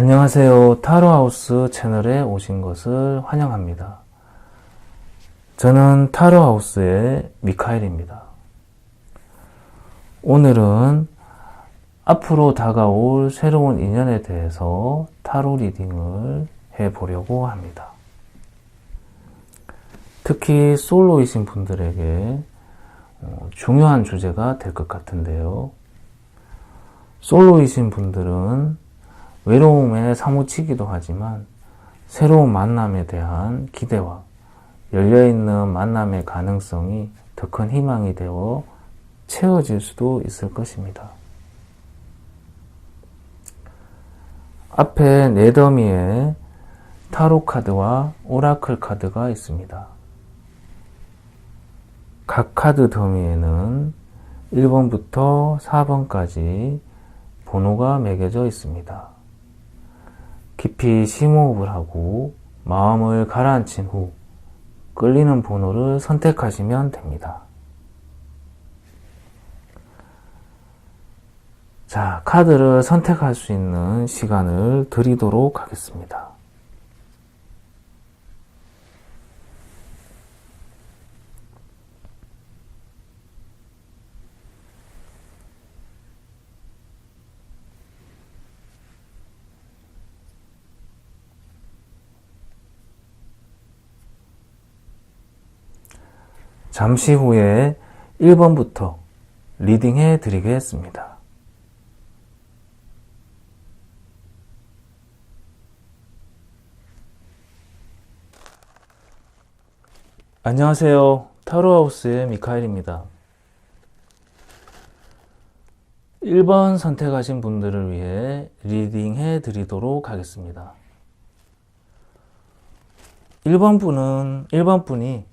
안녕하세요. 타로하우스 채널에 오신 것을 환영합니다. 저는 타로하우스의 미카엘입니다. 오늘은 앞으로 다가올 새로운 인연에 대해서 타로 리딩을 해보려고 합니다. 특히 솔로이신 분들에게 중요한 주제가 될 것 같은데요. 솔로이신 분들은 외로움에 사무치기도 하지만 새로운 만남에 대한 기대와 열려있는 만남의 가능성이 더 큰 희망이 되어 채워질 수도 있을 것입니다. 앞에 네 더미에 타로 카드와 오라클 카드가 있습니다. 각 카드 더미에는 1번부터 4번까지 번호가 매겨져 있습니다. 깊이 심호흡을 하고 마음을 가라앉힌 후 끌리는 번호를 선택하시면 됩니다. 자, 카드를 선택할 수 있는 시간을 드리도록 하겠습니다. 잠시 후에 1번부터 리딩해 드리겠습니다. 안녕하세요. 타로하우스의 미카엘입니다. 1번 선택하신 분들을 위해 리딩해 드리도록 하겠습니다. 1번 분이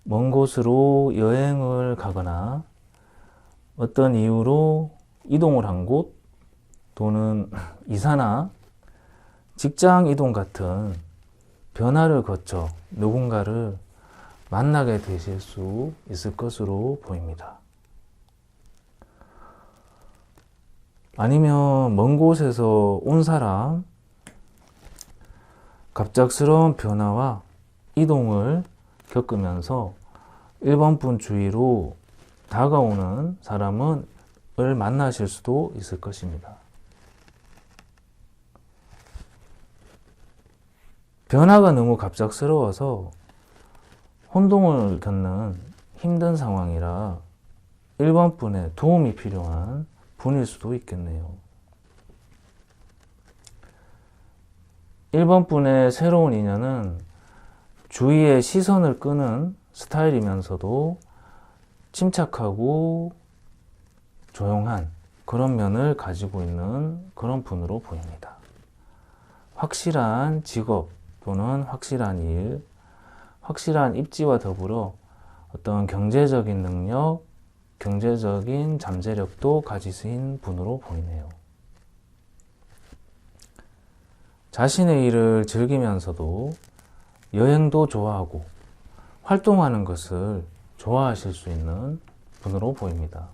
먼 곳으로 여행을 가거나 어떤 이유로 이동을 한 곳 또는 이사나 직장 이동 같은 변화를 거쳐 누군가를 만나게 되실 수 있을 것으로 보입니다. 아니면 먼 곳에서 온 사람, 갑작스러운 변화와 이동을 겪으면서 1번 분 주위로 다가오는 사람을 만나실 수도 있을 것입니다. 변화가 너무 갑작스러워서 혼동을 겪는 힘든 상황이라 1번 분의 도움이 필요한 분일 수도 있겠네요. 1번 분의 새로운 인연은 주위의 시선을 끄는 스타일이면서도 침착하고 조용한 그런 면을 가지고 있는 그런 분으로 보입니다. 확실한 직업 또는 확실한 일, 확실한 입지와 더불어 어떤 경제적인 능력, 경제적인 잠재력도 가지신 분으로 보이네요. 자신의 일을 즐기면서도 여행도 좋아하고 활동하는 것을 좋아하실 수 있는 분으로 보입니다.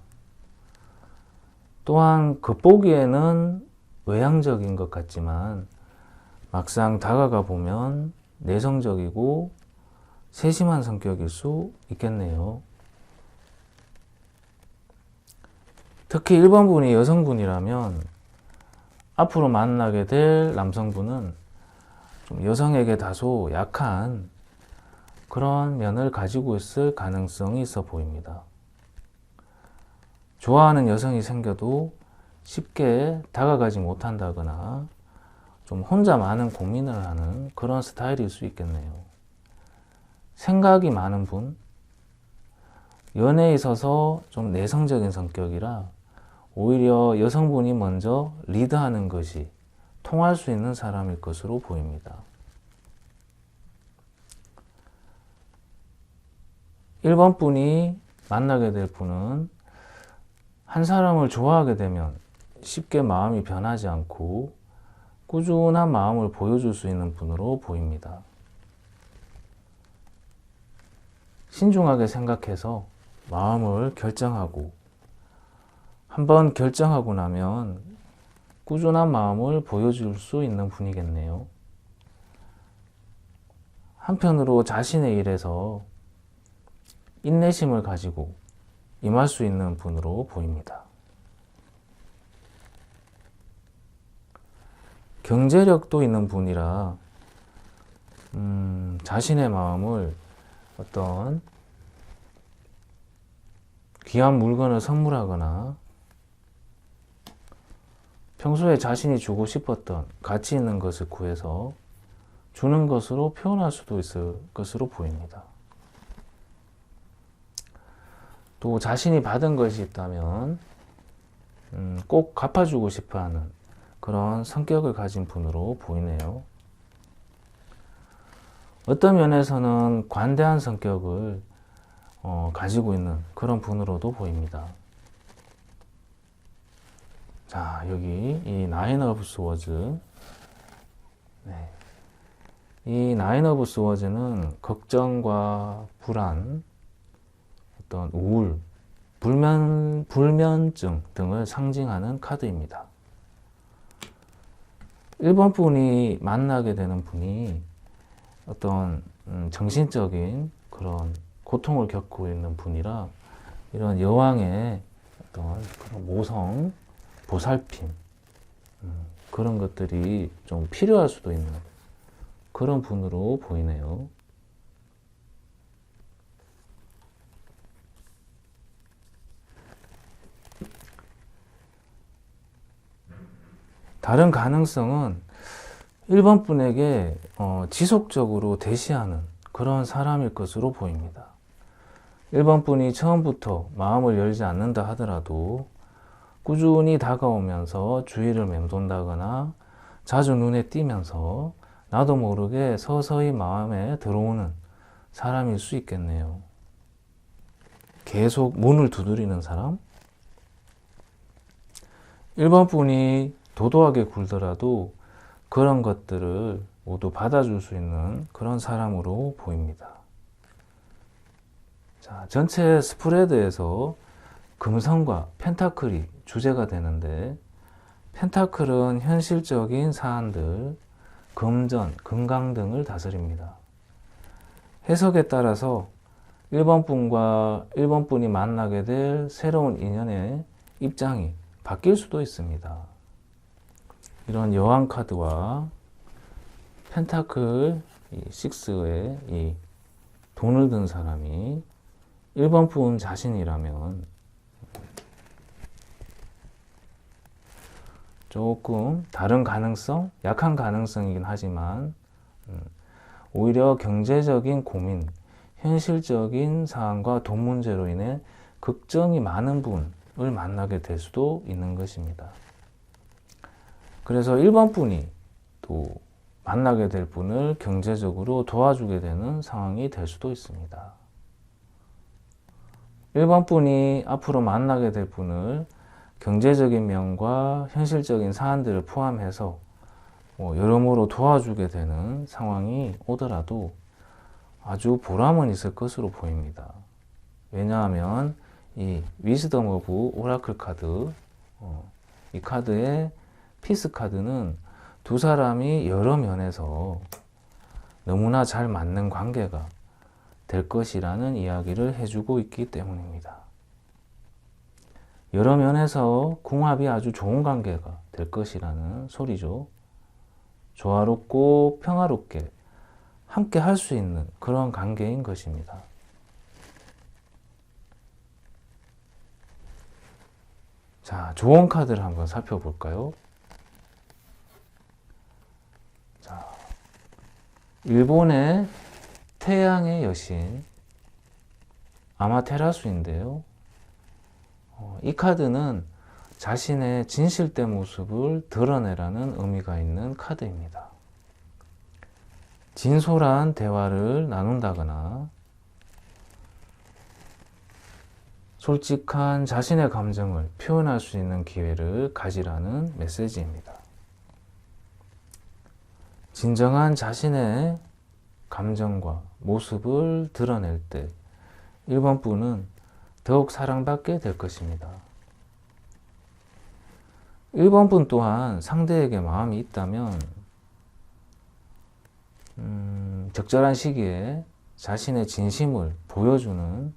또한 겉보기에는 외향적인 것 같지만 막상 다가가 보면 내성적이고 세심한 성격일 수 있겠네요. 특히 1번 분이 여성분이라면 앞으로 만나게 될 남성분은 좀 여성에게 다소 약한 그런 면을 가지고 있을 가능성이 있어 보입니다. 좋아하는 여성이 생겨도 쉽게 다가가지 못한다거나 좀 혼자 많은 고민을 하는 그런 스타일일 수 있겠네요. 생각이 많은 분, 연애에 있어서 좀 내성적인 성격이라 오히려 여성분이 먼저 리드하는 것이 통할 수 있는 사람일 것으로 보입니다. 1번 분이 만나게 될 분은 한 사람을 좋아하게 되면 쉽게 마음이 변하지 않고 꾸준한 마음을 보여줄 수 있는 분으로 보입니다. 신중하게 생각해서 마음을 결정하고 한번 결정하고 나면 꾸준한 마음을 보여줄 수 있는 분이겠네요. 한편으로 자신의 일에서 인내심을 가지고 임할 수 있는 분으로 보입니다. 경제력도 있는 분이라 자신의 마음을 어떤 귀한 물건을 선물하거나 평소에 자신이 주고 싶었던 가치 있는 것을 구해서 주는 것으로 표현할 수도 있을 것으로 보입니다. 또 자신이 받은 것이 있다면 꼭 갚아주고 싶어하는 그런 성격을 가진 분으로 보이네요. 어떤 면에서는 관대한 성격을 가지고 있는 그런 분으로도 보입니다. 자, 여기 이 나인 오브 스워즈, 네. 이 나인 오브 스워즈는 걱정과 불안, 어떤 우울, 불면증 등을 상징하는 카드입니다. 1번 분이 만나게 되는 분이 어떤 정신적인 그런 고통을 겪고 있는 분이라 이런 여왕의 어떤 그런 모성, 보살핌 그런 것들이 좀 필요할 수도 있는 그런 분으로 보이네요. 다른 가능성은 1번 분에게 지속적으로 대시하는 그런 사람일 것으로 보입니다. 1번 분이 처음부터 마음을 열지 않는다 하더라도 꾸준히 다가오면서 주위를 맴돈다거나 자주 눈에 띄면서 나도 모르게 서서히 마음에 들어오는 사람일 수 있겠네요. 계속 문을 두드리는 사람? 1번 분이 도도하게 굴더라도 그런 것들을 모두 받아줄 수 있는 그런 사람으로 보입니다. 자, 전체 스프레드에서 금성과 펜타클이 주제가 되는데 펜타클은 현실적인 사안들, 금전, 건강 등을 다스립니다. 해석에 따라서 1번 분과 1번 분이 만나게 될 새로운 인연의 입장이 바뀔 수도 있습니다. 이런 여왕 카드와 펜타클 6의 이 돈을 든 사람이 1번 분 자신이라면 조금 다른 가능성, 약한 가능성이긴 하지만 오히려 경제적인 고민, 현실적인 사안과 돈 문제로 인해 걱정이 많은 분을 만나게 될 수도 있는 것입니다. 그래서 1번 분이 또 만나게 될 분을 경제적으로 도와주게 되는 상황이 될 수도 있습니다. 1번 분이 앞으로 만나게 될 분을 경제적인 면과 현실적인 사안들을 포함해서 여러모로 도와주게 되는 상황이 오더라도 아주 보람은 있을 것으로 보입니다. 왜냐하면 이 위즈덤 오브 오라클 카드, 이 카드의 피스 카드는 두 사람이 여러 면에서 너무나 잘 맞는 관계가 될 것이라는 이야기를 해주고 있기 때문입니다. 여러 면에서 궁합이 아주 좋은 관계가 될 것이라는 소리죠. 조화롭고 평화롭게 함께 할 수 있는 그런 관계인 것입니다. 자, 조언 카드를 한번 살펴볼까요? 자, 일본의 태양의 여신 아마테라수인데요. 이 카드는 자신의 진실된 모습을 드러내라는 의미가 있는 카드입니다. 진솔한 대화를 나눈다거나 솔직한 자신의 감정을 표현할 수 있는 기회를 가지라는 메시지입니다. 진정한 자신의 감정과 모습을 드러낼 때 1번 분은 더욱 사랑받게 될 것입니다. 1번 분 또한 상대에게 마음이 있다면 적절한 시기에 자신의 진심을 보여주는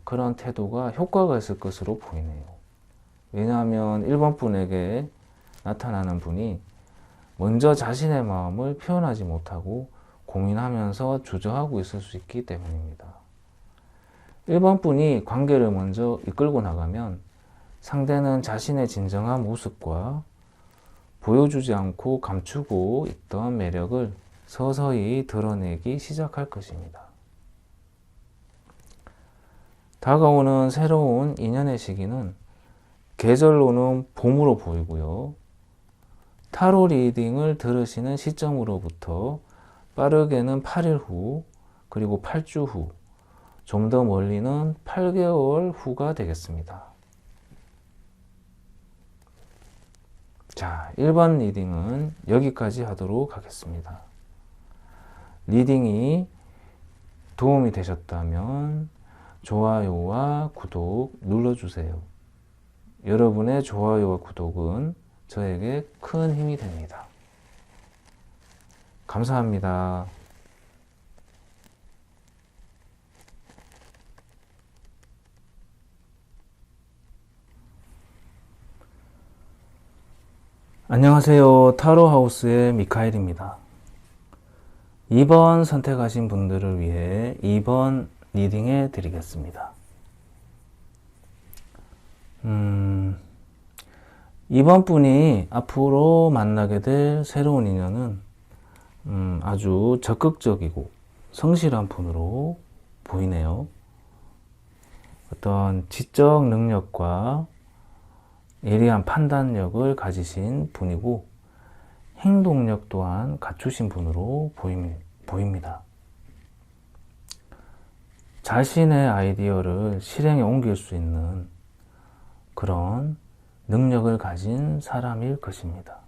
그런 태도가 효과가 있을 것으로 보이네요. 왜냐하면 1번 분에게 나타나는 분이 먼저 자신의 마음을 표현하지 못하고 고민하면서 주저하고 있을 수 있기 때문입니다. 1번 분이 관계를 먼저 이끌고 나가면 상대는 자신의 진정한 모습과 보여주지 않고 감추고 있던 매력을 서서히 드러내기 시작할 것입니다. 다가오는 새로운 인연의 시기는 계절로는 봄으로 보이고요. 타로 리딩을 들으시는 시점으로부터 빠르게는 8일 후, 그리고 8주 후, 좀 더 멀리는 8개월 후가 되겠습니다. 자, 1번 리딩은 여기까지 하도록 하겠습니다. 리딩이 도움이 되셨다면 좋아요와 구독 눌러주세요. 여러분의 좋아요와 구독은 저에게 큰 힘이 됩니다. 감사합니다. 안녕하세요. 타로하우스의 미카엘입니다. 2번 선택하신 분들을 위해 2번 리딩해 드리겠습니다. 2번 분이 앞으로 만나게 될 새로운 인연은 아주 적극적이고 성실한 분으로 보이네요. 어떤 지적 능력과 예리한 판단력을 가지신 분이고 행동력 또한 갖추신 분으로 보입니다. 자신의 아이디어를 실행에 옮길 수 있는 그런 능력을 가진 사람일 것입니다.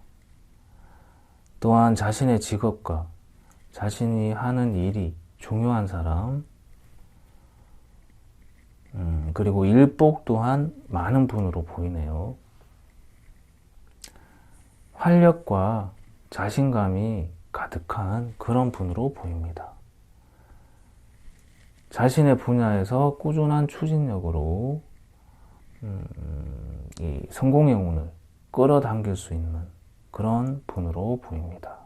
또한 자신의 직업과 자신이 하는 일이 중요한 사람, 그리고 일복 또한 많은 분으로 보이네요. 활력과 자신감이 가득한 그런 분으로 보입니다. 자신의 분야에서 꾸준한 추진력으로 이 성공의 운을 끌어당길 수 있는 그런 분으로 보입니다.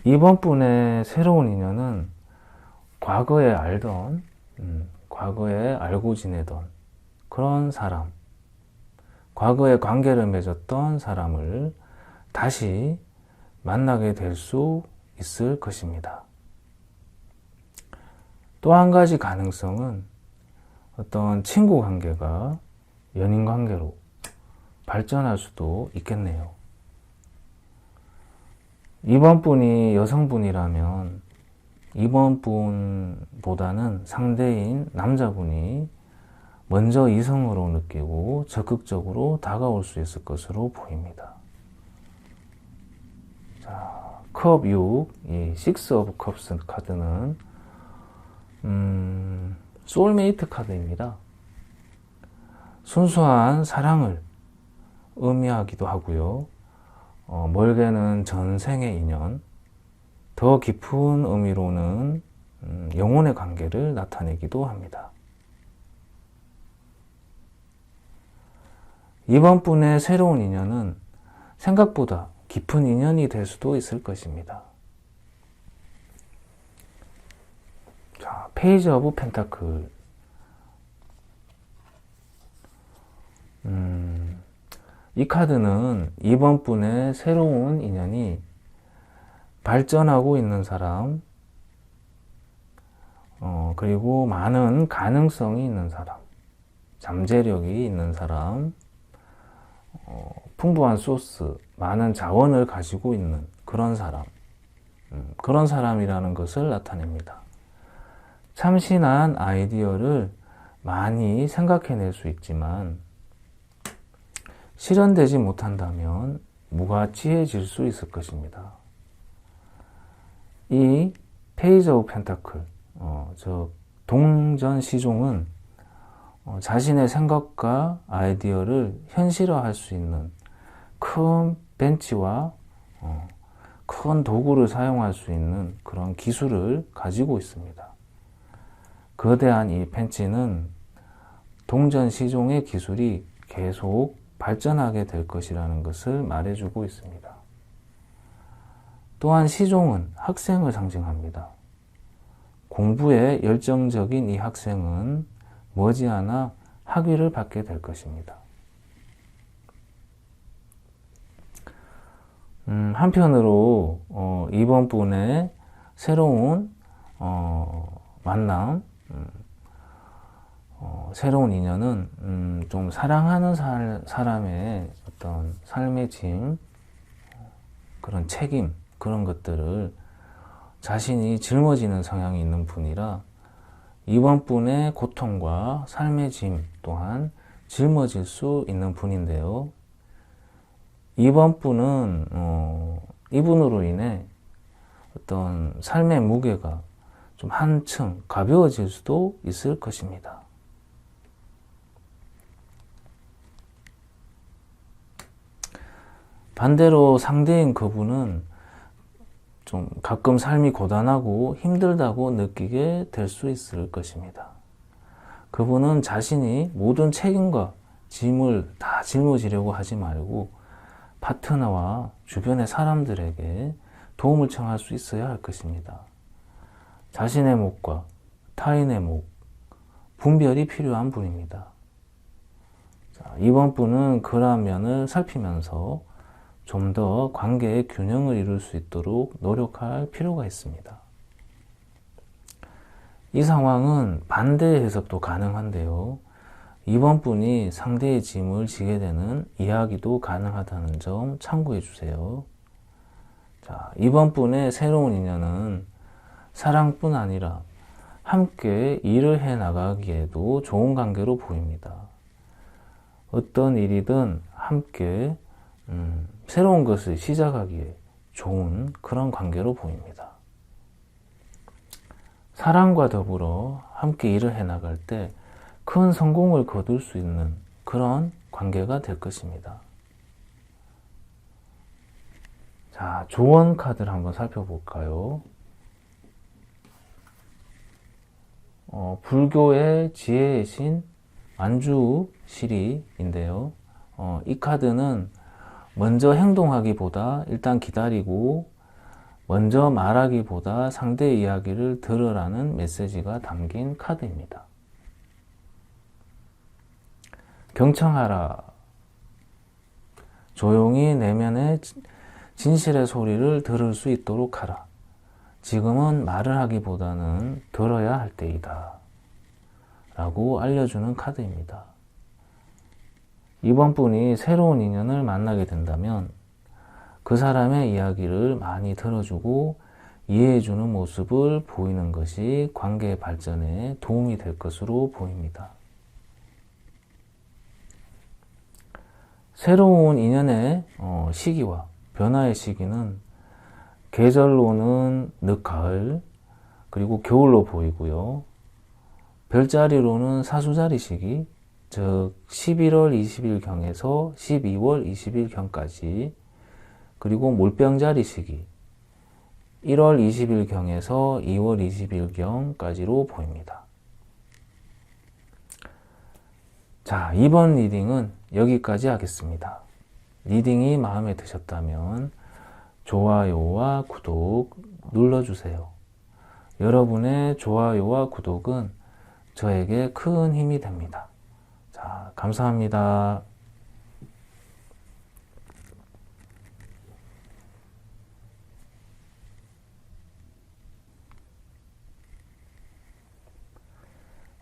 이번 분의 새로운 인연은 과거에 알던, 과거에 알고 지내던 그런 사람, 과거에 관계를 맺었던 사람을 다시 만나게 될 수 있을 것입니다. 또 한 가지 가능성은 어떤 친구 관계가 연인 관계로 발전할 수도 있겠네요. 이번 분이 여성분이라면 이번 분보다는 상대인 남자분이 먼저 이성으로 느끼고 적극적으로 다가올 수 있을 것으로 보입니다. 자, 컵 6, 이 6 오브 컵스 카드는 소울메이트 카드입니다. 순수한 사랑을 의미하기도 하고요. 멀게는 전생의 인연, 더 깊은 의미로는 영혼의 관계를 나타내기도 합니다. 이번 분의 새로운 인연은 생각보다 깊은 인연이 될 수도 있을 것입니다. 자, 페이지 오브 펜타클. 이 카드는 이번 분의 새로운 인연이 발전하고 있는 사람, 그리고 많은 가능성이 있는 사람, 잠재력이 있는 사람, 풍부한 소스, 많은 자원을 가지고 있는 그런 사람, 그런 사람이라는 것을 나타냅니다. 참신한 아이디어를 많이 생각해낼 수 있지만 실현되지 못한다면 무가치해질 수 있을 것입니다. 이 페이지 오브 펜타클, 동전 시종은 자신의 생각과 아이디어를 현실화할 수 있는 큰 벤치와 큰 도구를 사용할 수 있는 그런 기술을 가지고 있습니다. 거대한 이 벤치는 동전시종의 기술이 계속 발전하게 될 것이라는 것을 말해주고 있습니다. 또한 시종은 학생을 상징합니다. 공부에 열정적인 이 학생은 머지않아 학위를 받게 될 것입니다. 한편으로 이번 분의 새로운 만남, 새로운 인연은 좀 사랑하는 사람의 어떤 삶의 짐, 그런 책임, 그런 것들을 자신이 짊어지는 성향이 있는 분이라 이번 분의 고통과 삶의 짐 또한 짊어질 수 있는 분인데요. 이번 분은 이분으로 인해 어떤 삶의 무게가 좀 한층 가벼워질 수도 있을 것입니다. 반대로 상대인 그분은 좀 가끔 삶이 고단하고 힘들다고 느끼게 될 수 있을 것입니다. 그분은 자신이 모든 책임과 짐을 다 짊어지려고 하지 말고 파트너와 주변의 사람들에게 도움을 청할 수 있어야 할 것입니다. 자신의 몫과 타인의 몫, 분별이 필요한 분입니다. 자, 이번 분은 그러한 면을 살피면서 좀 더 관계의 균형을 이룰 수 있도록 노력할 필요가 있습니다. 이 상황은 반대의 해석도 가능한데요. 이번 분이 상대의 짐을 지게 되는 이야기도 가능하다는 점 참고해 주세요. 자, 이번 분의 새로운 인연은 사랑뿐 아니라 함께 일을 해 나가기에도 좋은 관계로 보입니다. 어떤 일이든 함께 새로운 것을 시작하기에 좋은 그런 관계로 보입니다. 사랑과 더불어 함께 일을 해 나갈 때 큰 성공을 거둘 수 있는 그런 관계가 될 것입니다. 자, 조언 카드를 한번 살펴볼까요? 불교의 지혜의 신 만주시리인데요. 이 카드는 먼저 행동하기보다 일단 기다리고 먼저 말하기보다 상대의 이야기를 들으라는 메시지가 담긴 카드입니다. 경청하라. 조용히 내면의 진실의 소리를 들을 수 있도록 하라. 지금은 말을 하기보다는 들어야 할 때이다. 라고 알려주는 카드입니다. 이번 분이 새로운 인연을 만나게 된다면 그 사람의 이야기를 많이 들어주고 이해해주는 모습을 보이는 것이 관계 발전에 도움이 될 것으로 보입니다. 새로운 인연의 시기와 변화의 시기는 계절로는 늦가을 그리고 겨울로 보이고요. 별자리로는 사수자리 시기, 즉 11월 20일경에서 12월 20일경까지, 그리고 몰병자리 시기 1월 20일경에서 2월 20일경까지로 보입니다. 자, 이번 리딩은 여기까지 하겠습니다. 리딩이 마음에 드셨다면 좋아요와 구독 눌러주세요. 여러분의 좋아요와 구독은 저에게 큰 힘이 됩니다. 자, 감사합니다.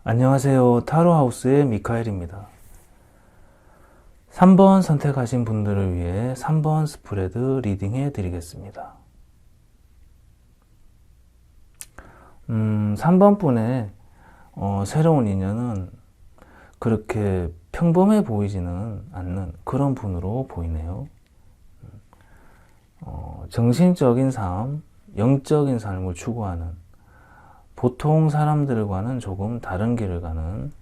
안녕하세요. 타로하우스의 미카엘입니다. 3번 선택하신 분들을 위해 3번 스프레드 리딩해 드리겠습니다. 3번 분의 새로운 인연은 그렇게 평범해 보이지는 않는 그런 분으로 보이네요. 정신적인 삶, 영적인 삶을 추구하는 보통 사람들과는 조금 다른 길을 가는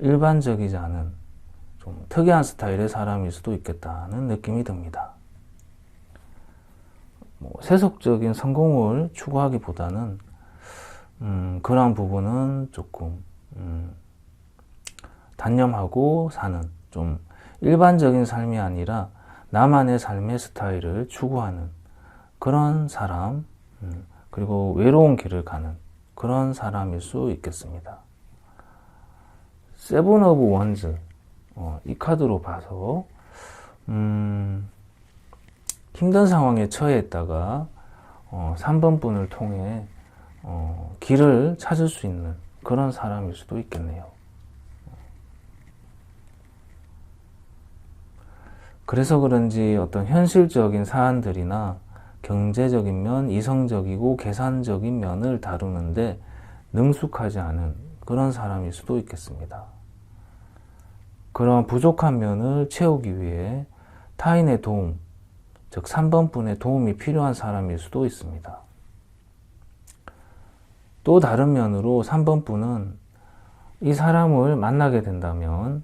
일반적이지 않은 좀 특이한 스타일의 사람일 수도 있겠다는 느낌이 듭니다. 세속적인 성공을 추구하기보다는 그러한 부분은 조금 단념하고 사는, 좀 일반적인 삶이 아니라 나만의 삶의 스타일을 추구하는 그런 사람, 그리고 외로운 길을 가는 그런 사람일 수 있겠습니다. 세븐 오브 원즈, 이 카드로 봐서 힘든 상황에 처해 있다가 3번 분을 통해 길을 찾을 수 있는 그런 사람일 수도 있겠네요. 그래서 그런지 어떤 현실적인 사안들이나 경제적인 면, 이성적이고 계산적인 면을 다루는데 능숙하지 않은 그런 사람일 수도 있겠습니다. 그런 부족한 면을 채우기 위해 타인의 도움, 즉 3번 분의 도움이 필요한 사람일 수도 있습니다. 또 다른 면으로 3번 분은 이 사람을 만나게 된다면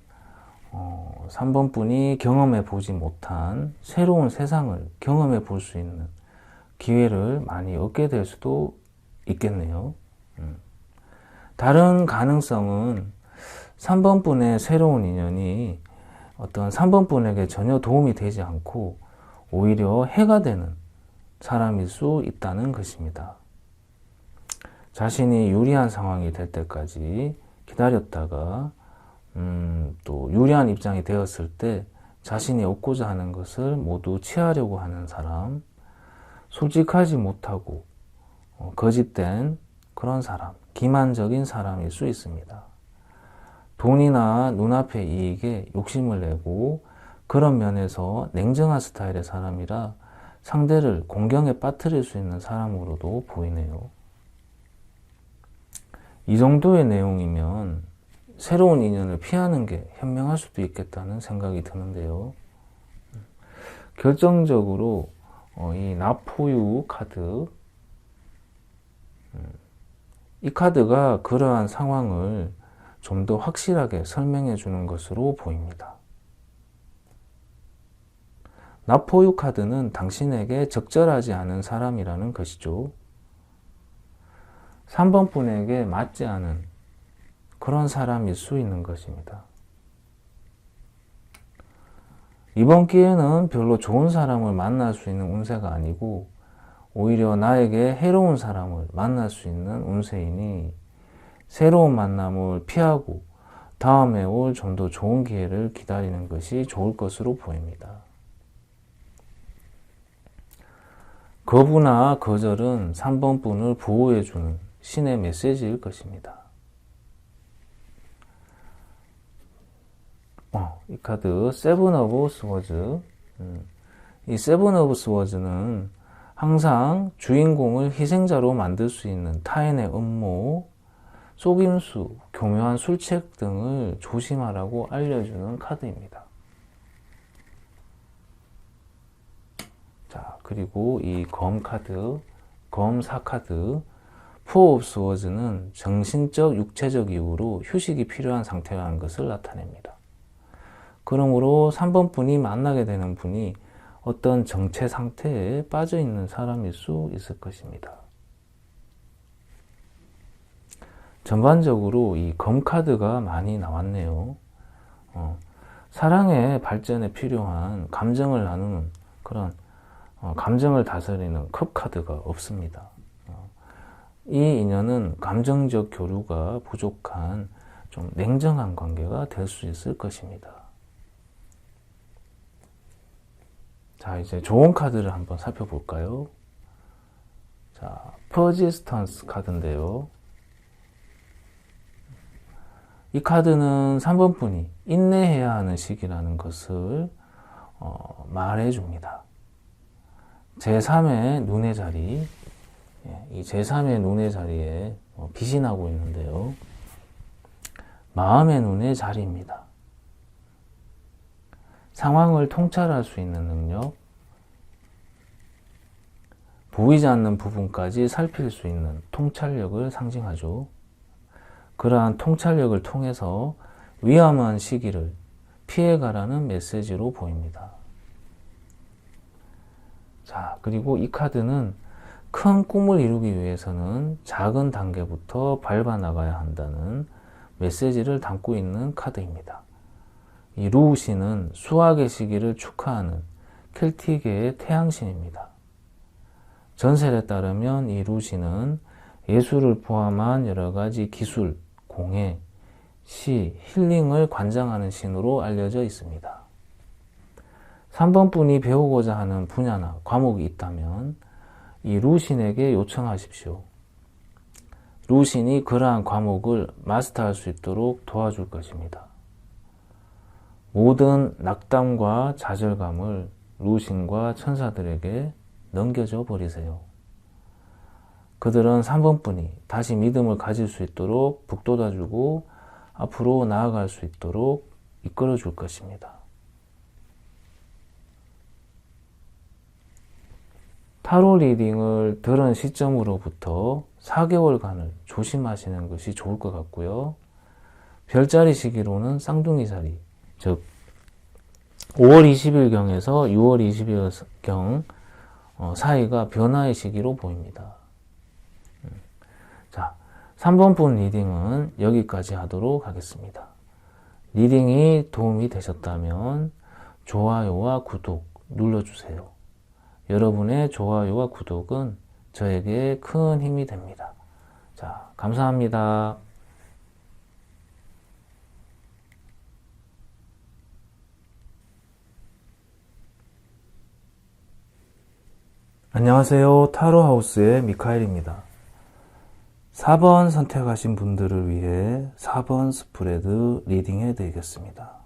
3번 분이 경험해 보지 못한 새로운 세상을 경험해 볼 수 있는 기회를 많이 얻게 될 수도 있겠네요. 다른 가능성은 3번 분의 새로운 인연이 어떤 3번 분에게 전혀 도움이 되지 않고 오히려 해가 되는 사람일 수 있다는 것입니다. 자신이 유리한 상황이 될 때까지 기다렸다가 또 유리한 입장이 되었을 때 자신이 얻고자 하는 것을 모두 취하려고 하는 사람, 솔직하지 못하고 거짓된 그런 사람, 기만적인 사람일 수 있습니다. 돈이나 눈앞의 이익에 욕심을 내고 그런 면에서 냉정한 스타일의 사람이라 상대를 공경에 빠뜨릴 수 있는 사람으로도 보이네요. 이 정도의 내용이면 새로운 인연을 피하는 게 현명할 수도 있겠다는 생각이 드는데요. 결정적으로 이 나포유 카드, 이 카드가 그러한 상황을 좀 더 확실하게 설명해 주는 것으로 보입니다. 나포유 카드는 당신에게 적절하지 않은 사람이라는 것이죠. 3번 분에게 맞지 않은 그런 사람일 수 있는 것입니다. 이번 기회는 별로 좋은 사람을 만날 수 있는 운세가 아니고 오히려 나에게 해로운 사람을 만날 수 있는 운세이니 새로운 만남을 피하고 다음에 올 좀 더 좋은 기회를 기다리는 것이 좋을 것으로 보입니다. 거부나 거절은 3번 분을 보호해주는 신의 메시지일 것입니다. 이 카드 세븐 오브 스워즈, 이 세븐 오브 스워즈는 항상 주인공을 희생자로 만들 수 있는 타인의 음모, 속임수, 교묘한 술책 등을 조심하라고 알려주는 카드입니다. 자, 그리고 이 검 카드, 검 4카드, 포 오브 스워즈는 정신적, 육체적 이유로 휴식이 필요한 상태라는 것을 나타냅니다. 그러므로 3번 분이 만나게 되는 분이 어떤 정체 상태에 빠져 있는 사람일 수 있을 것입니다. 전반적으로 이 검 카드가 많이 나왔네요. 사랑의 발전에 필요한 감정을 나누는 그런 감정을 다스리는 컵 카드가 없습니다. 이 인연은 감정적 교류가 부족한 좀 냉정한 관계가 될 수 있을 것입니다. 자, 이제 좋은 카드를 한번 살펴볼까요? 자, 퍼지스턴스 카드인데요. 이 카드는 3번 분이 인내해야 하는 시기라는 것을 말해줍니다. 제3의 눈의 자리, 이 제3의 눈의 자리에 빛이 나고 있는데요. 마음의 눈의 자리입니다. 상황을 통찰할 수 있는 능력, 보이지 않는 부분까지 살필 수 있는 통찰력을 상징하죠. 그러한 통찰력을 통해서 위험한 시기를 피해가라는 메시지로 보입니다. 자, 그리고 이 카드는 큰 꿈을 이루기 위해서는 작은 단계부터 밟아 나가야 한다는 메시지를 담고 있는 카드입니다. 이 루우신은 수학의 시기를 축하하는 켈틱계의 태양신입니다. 전설에 따르면 이 루우신은 예술을 포함한 여러 가지 기술, 공예, 시, 힐링을 관장하는 신으로 알려져 있습니다. 3번 분이 배우고자 하는 분야나 과목이 있다면 이 루신에게 요청하십시오. 루신이 그러한 과목을 마스터할 수 있도록 도와줄 것입니다. 모든 낙담과 좌절감을 루신과 천사들에게 넘겨줘 버리세요. 그들은 3번 분이 다시 믿음을 가질 수 있도록 북돋아주고 앞으로 나아갈 수 있도록 이끌어 줄 것입니다. 타로 리딩을 들은 시점으로부터 4개월간을 조심하시는 것이 좋을 것 같고요. 별자리 시기로는 쌍둥이자리, 즉 5월 20일경에서 6월 20일경 사이가 변화의 시기로 보입니다. 자, 3번 분 리딩은 여기까지 하도록 하겠습니다. 리딩이 도움이 되셨다면 좋아요와 구독 눌러주세요. 여러분의 좋아요와 구독은 저에게 큰 힘이 됩니다. 자, 감사합니다. 안녕하세요. 타로하우스의 미카엘입니다. 4번 선택하신 분들을 위해 4번 스프레드 리딩 해드리겠습니다.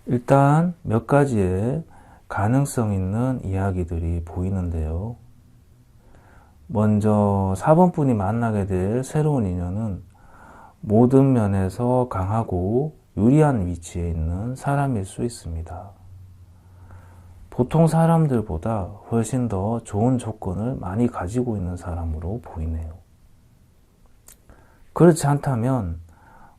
일단 몇 가지의 가능성 있는 이야기들이 보이는데요. 먼저 4번 분이 만나게 될 새로운 인연은 모든 면에서 강하고 유리한 위치에 있는 사람일 수 있습니다. 보통 사람들보다 훨씬 더 좋은 조건을 많이 가지고 있는 사람으로 보이네요. 그렇지 않다면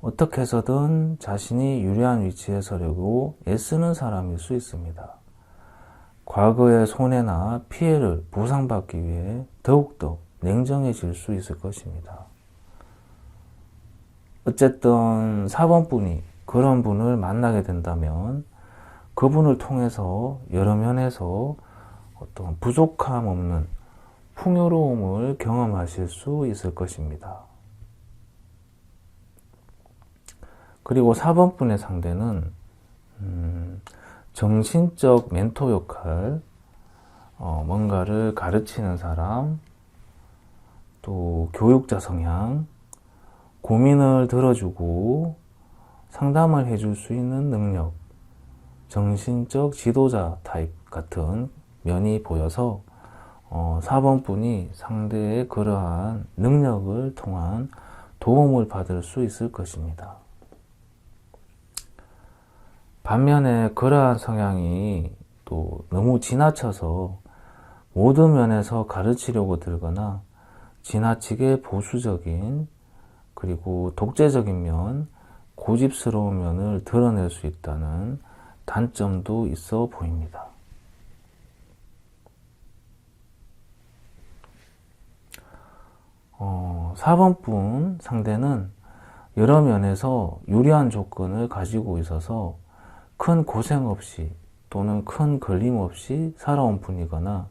어떻게 해서든 자신이 유리한 위치에 서려고 애쓰는 사람일 수 있습니다. 과거의 손해나 피해를 보상받기 위해 더욱더 냉정해질 수 있을 것입니다. 어쨌든 4번 분이 그런 분을 만나게 된다면 그분을 통해서 여러 면에서 어떤 부족함 없는 풍요로움을 경험하실 수 있을 것입니다. 그리고 4번 분의 상대는 정신적 멘토 역할, 뭔가를 가르치는 사람, 또 교육자 성향, 고민을 들어주고 상담을 해줄 수 있는 능력, 정신적 지도자 타입 같은 면이 보여서 4번 분이 상대의 그러한 능력을 통한 도움을 받을 수 있을 것입니다. 반면에 그러한 성향이 또 너무 지나쳐서 모든 면에서 가르치려고 들거나 지나치게 보수적인 그리고 독재적인 면, 고집스러운 면을 드러낼 수 있다는 단점도 있어 보입니다. 어, 4번 분 상대는 여러 면에서 유리한 조건을 가지고 있어서 큰 고생 없이 또는 큰 걸림 없이 살아온 분이거나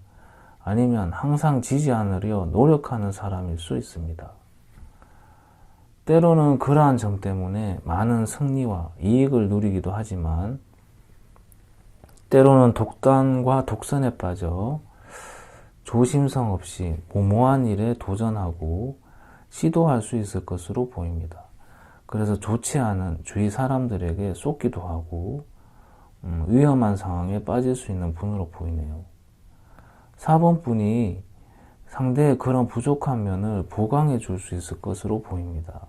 아니면 항상 지지 않으려 노력하는 사람일 수 있습니다. 때로는 그러한 점 때문에 많은 승리와 이익을 누리기도 하지만 때로는 독단과 독선에 빠져 조심성 없이 무모한 일에 도전하고 시도할 수 있을 것으로 보입니다. 그래서 좋지 않은 주위 사람들에게 쏟기도 하고 위험한 상황에 빠질 수 있는 분으로 보이네요. 4번 분이 상대의 그런 부족한 면을 보강해 줄 수 있을 것으로 보입니다.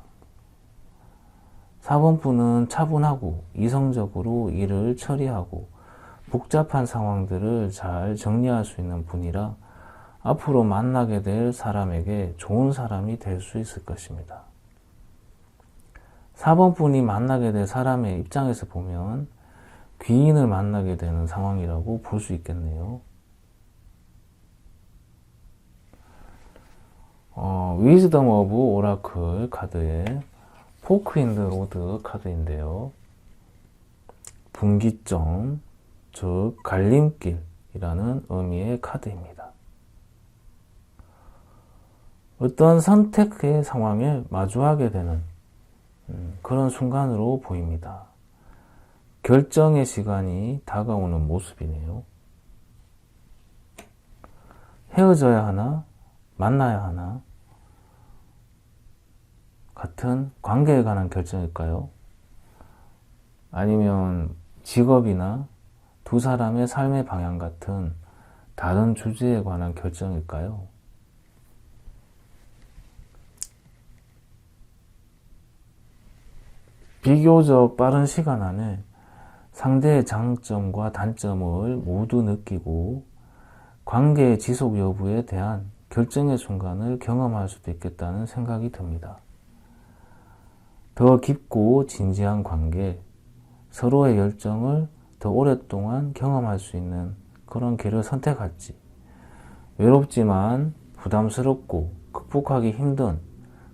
4번 분은 차분하고 이성적으로 일을 처리하고 복잡한 상황들을 잘 정리할 수 있는 분이라 앞으로 만나게 될 사람에게 좋은 사람이 될 수 있을 것입니다. 4번 분이 만나게 될 사람의 입장에서 보면 귀인을 만나게 되는 상황이라고 볼 수 있겠네요. 위즈덤 오브 오라클 카드의 포크 인 더 로드 카드인데요. 분기점, 즉 갈림길이라는 의미의 카드입니다. 어떤 선택의 상황에 마주하게 되는 그런 순간으로 보입니다. 결정의 시간이 다가오는 모습이네요. 헤어져야 하나, 만나야 하나, 같은 관계에 관한 결정일까요? 아니면 직업이나 두 사람의 삶의 방향 같은 다른 주제에 관한 결정일까요? 비교적 빠른 시간 안에 상대의 장점과 단점을 모두 느끼고 관계의 지속 여부에 대한 결정의 순간을 경험할 수도 있겠다는 생각이 듭니다. 더 깊고 진지한 관계, 서로의 열정을 더 오랫동안 경험할 수 있는 그런 길을 선택할지, 외롭지만 부담스럽고 극복하기 힘든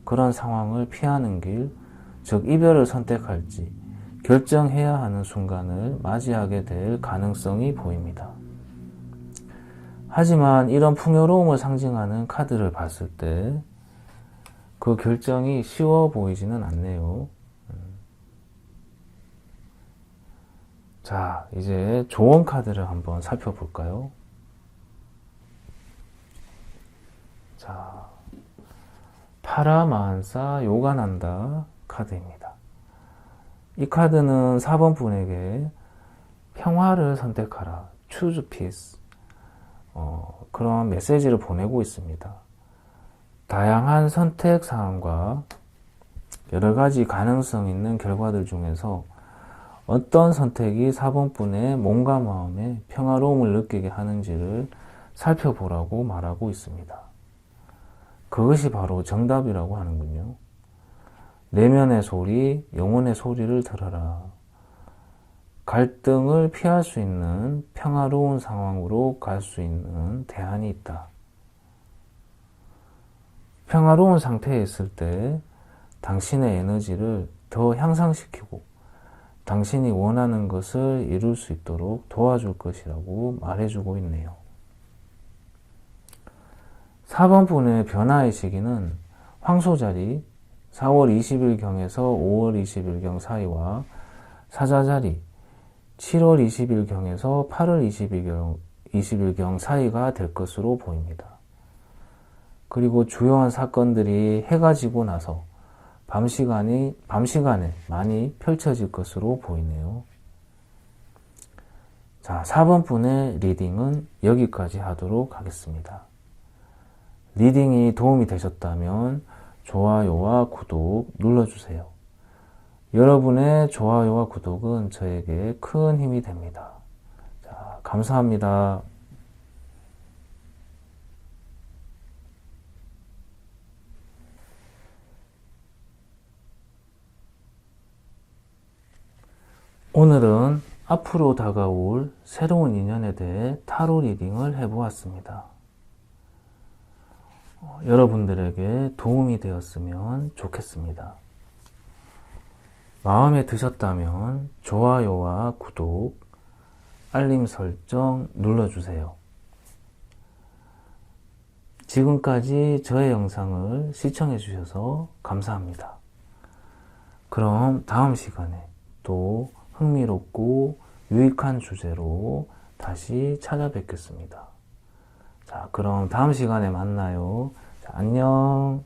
그런 상황을 피하는 길, 즉 이별을 선택할지 결정해야 하는 순간을 맞이하게 될 가능성이 보입니다. 하지만 이런 풍요로움을 상징하는 카드를 봤을 때 그 결정이 쉬워 보이지는 않네요. 자, 이제 조언 카드를 한번 살펴볼까요? 자, 파라마한사 요가난다 카드입니다. 이 카드는 4번 분에게 평화를 선택하라, choose peace, 그런 메시지를 보내고 있습니다. 다양한 선택 사항과 여러 가지 가능성 있는 결과들 중에서 어떤 선택이 4번 분의 몸과 마음에 평화로움을 느끼게 하는지를 살펴보라고 말하고 있습니다. 그것이 바로 정답이라고 하는군요. 내면의 소리, 영혼의 소리를 들어라. 갈등을 피할 수 있는 평화로운 상황으로 갈 수 있는 대안이 있다. 평화로운 상태에 있을 때 당신의 에너지를 더 향상시키고 당신이 원하는 것을 이룰 수 있도록 도와줄 것이라고 말해주고 있네요. 4번 분의 변화의 시기는 황소자리 4월 20일경에서 5월 20일경 사이와 사자자리 7월 20일경에서 8월 20일경 사이가 될 것으로 보입니다. 그리고 주요한 사건들이 해가 지고 나서 밤 시간에 많이 펼쳐질 것으로 보이네요. 자, 4번 분의 리딩은 여기까지 하도록 하겠습니다. 리딩이 도움이 되셨다면 좋아요와 구독 눌러주세요. 여러분의 좋아요와 구독은 저에게 큰 힘이 됩니다. 자, 감사합니다. 오늘은 앞으로 다가올 새로운 인연에 대해 타로 리딩을 해보았습니다. 여러분들에게 도움이 되었으면 좋겠습니다. 마음에 드셨다면 좋아요와 구독, 알림 설정 눌러주세요. 지금까지 저의 영상을 시청해 주셔서 감사합니다. 그럼 다음 시간에 또 흥미롭고 유익한 주제로 다시 찾아뵙겠습니다. 자, 그럼 다음 시간에 만나요. 자, 안녕.